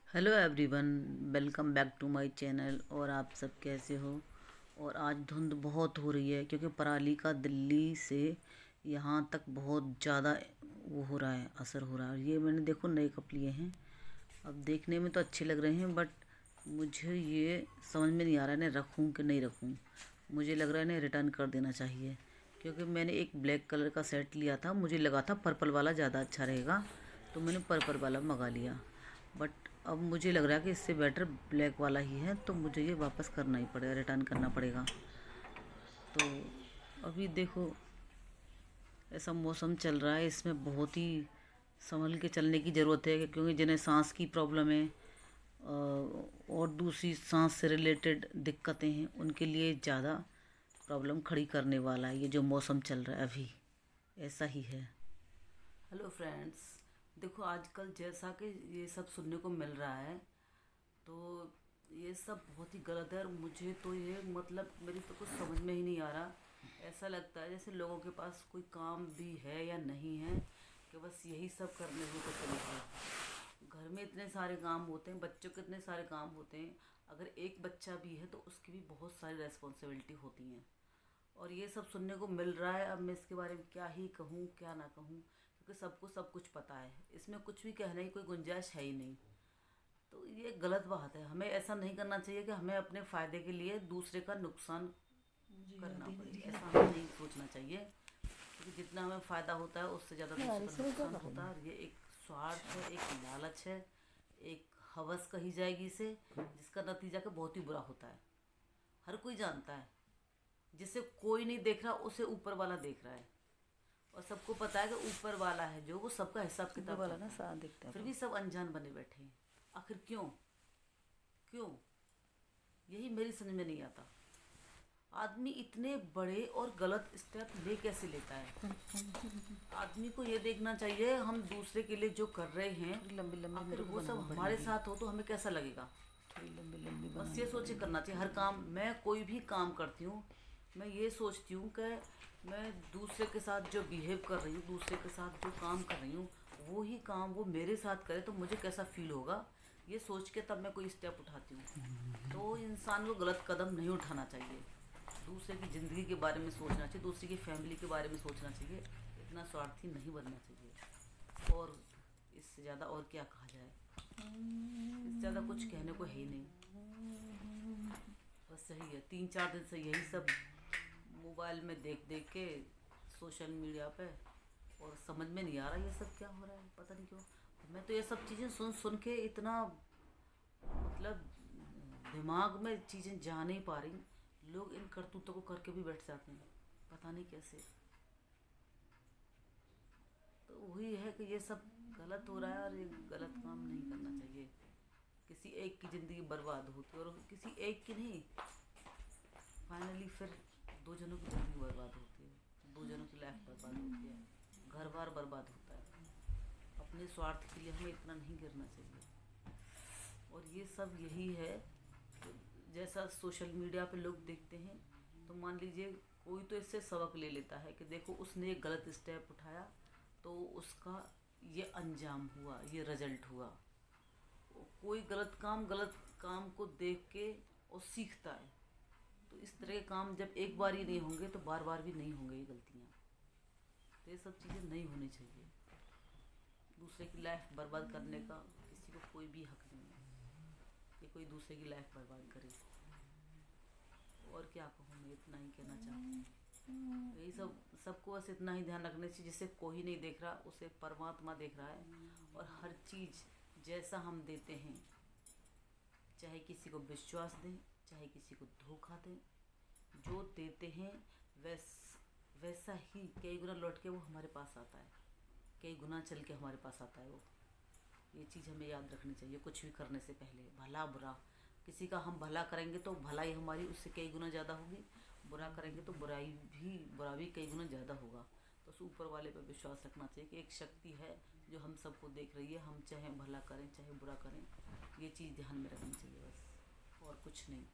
Hello everyone, welcome back to my channel. और आप सब कैसे हो। और आज धुंध बहुत हो रही है क्योंकि पराली का दिल्ली से यहाँ तक बहुत ज़्यादा वो हो रहा है, असर हो रहा है। और ये मैंने देखो नए कप लिए हैं। अब देखने में तो अच्छे लग रहे हैं बट मुझे ये समझ में नहीं आ रहा है इन्हें रखूँ कि नहीं रखूँ। मुझे लग रहा है इन्हें रिटर्न कर देना चाहिए क्योंकि मैंने एक ब्लैक कलर का सेट लिया था, मुझे लगा था पर्पल वाला ज़्यादा अच्छा रहेगा तो मैंने पर्पल वाला मंगा लिया। बट अब मुझे लग रहा है कि इससे बेटर ब्लैक वाला ही है, तो मुझे ये वापस करना ही पड़ेगा, रिटर्न करना पड़ेगा। तो अभी देखो ऐसा मौसम चल रहा है, इसमें बहुत ही संभल के चलने की ज़रूरत है क्योंकि जिन्हें सांस की प्रॉब्लम है और दूसरी सांस से रिलेटेड दिक्कतें हैं उनके लिए ज़्यादा प्रॉब्लम खड़ी करने वाला है ये जो मौसम चल रहा है अभी, ऐसा ही है। हेलो फ्रेंड्स, देखो आजकल जैसा कि ये सब सुनने को मिल रहा है तो ये सब बहुत ही गलत है। और मुझे तो ये मतलब मेरी तो कुछ समझ में ही नहीं आ रहा। ऐसा लगता है जैसे लोगों के पास कोई काम भी है या नहीं है कि बस यही सब करने में तो चले गए। घर में इतने सारे काम होते हैं, बच्चों के इतने सारे काम होते हैं। अगर एक बच्चा भी है तो उसकी भी बहुत सारी रेस्पॉन्सिबिलिटी होती हैं। और ये सब सुनने को मिल रहा है। अब मैं इसके बारे में क्या ही कहूँ क्या ना कहूँ, क्योंकि सबको सब कुछ पता है, इसमें कुछ भी कहने की कोई गुंजाइश है ही नहीं। तो ये गलत बात है। हमें ऐसा नहीं करना चाहिए कि हमें अपने फ़ायदे के लिए दूसरे का नुकसान करना पड़े। ऐसा हमें नहीं सोचना चाहिए क्योंकि जितना हमें फ़ायदा होता है उससे ज़्यादा दूसरे का नुकसान होता है। और ये एक स्वार्थ है, एक लालच है, एक हवस कही जाएगी इसे, जिसका नतीजा का बहुत ही बुरा होता है। हर कोई जानता है, जिसे कोई नहीं देख रहा उसे ऊपर वाला देख रहा है। और सबको पता है कि ऊपर वाला है जो वो सबका हिसाब किताब वाला ना साथ दिखता है, फिर भी सब अनजान बने बैठे हैं। आखिर क्यों क्यों, यही मेरी समझ में नहीं आता। आदमी इतने बड़े और गलत स्टेप ले कैसे लेता है। आदमी को ये देखना चाहिए हम दूसरे के लिए जो कर रहे हैं लंबी लंबी, आखिर वो सब हमारे साथ हो तो हमें कैसा लगेगा। लंबी लंबी बस ये सोच के करना चाहिए। हर काम, मैं कोई भी काम करती हूँ मैं ये सोचती हूँ कि मैं दूसरे के साथ जो बिहेव कर रही हूँ, दूसरे के साथ जो काम कर रही हूँ, वो ही काम वो मेरे साथ करे तो मुझे कैसा फील होगा, ये सोच के तब मैं कोई स्टेप उठाती हूँ। तो इंसान को गलत कदम नहीं उठाना चाहिए। दूसरे की ज़िंदगी के बारे में सोचना चाहिए, दूसरे की फैमिली के बारे में सोचना चाहिए। इतना स्वार्थी नहीं बनना चाहिए। और इससे ज़्यादा और क्या कहा जाए, इससे ज़्यादा कुछ कहने को है ही नहीं। बस सही है, 3-4 दिन से यही सब मोबाइल में देख देख के सोशल मीडिया पे, और समझ में नहीं आ रहा ये सब क्या हो रहा है, पता नहीं क्यों। मैं तो ये सब चीज़ें सुन सुन के इतना मतलब दिमाग में चीज़ें जा नहीं पा रही। लोग इन करतूतों को करके भी बैठ जाते हैं, पता नहीं कैसे। तो वही है कि ये सब गलत हो रहा है और ये गलत काम नहीं करना चाहिए। किसी एक की ज़िंदगी बर्बाद होती है, और किसी एक की नहीं, फाइनली फिर 2 जनों की ज़िंदगी बर्बाद होती है, 2 जनों की लाइफ बर्बाद होती है, घर बार बर्बाद होता है। अपने स्वार्थ के लिए हमें इतना नहीं गिरना चाहिए। और ये सब यही है, जैसा सोशल मीडिया पे लोग देखते हैं तो मान लीजिए कोई तो इससे सबक ले लेता है कि देखो उसने एक गलत स्टेप उठाया तो उसका ये अंजाम हुआ, ये रिजल्ट हुआ। कोई गलत काम को देख के और सीखता है। तो इस तरह के काम जब एक बार ही नहीं होंगे तो बार बार भी नहीं होंगे ये गलतियाँ। तो ये सब चीज़ें नहीं होनी चाहिए। दूसरे की लाइफ बर्बाद करने का किसी को कोई भी हक नहीं है कि कोई दूसरे की लाइफ बर्बाद करे। और क्या कहूँ, मैं इतना ही कहना चाहती हूँ। यही सब, सबको बस इतना ही ध्यान रखने से जिसे कोई नहीं देख रहा उसे परमात्मा देख रहा है। और हर चीज़ जैसा हम देते हैं, चाहे किसी को विश्वास दें चाहे किसी को धोखा दें, जो देते हैं वैसा ही कई गुना लौट के वो हमारे पास आता है, कई गुना चल के हमारे पास आता है वो। ये चीज़ हमें याद रखनी चाहिए कुछ भी करने से पहले। भला बुरा, किसी का हम भला करेंगे तो भलाई हमारी उससे कई गुना ज़्यादा होगी, बुरा करेंगे तो बुरा भी कई गुना ज़्यादा होगा। तो उस ऊपर वाले पर विश्वास रखना चाहिए कि एक शक्ति है जो हम सबको देख रही है। हम चाहे भला करें चाहे बुरा करें, ये चीज़ ध्यान में रखनी चाहिए बस, और कुछ नहीं।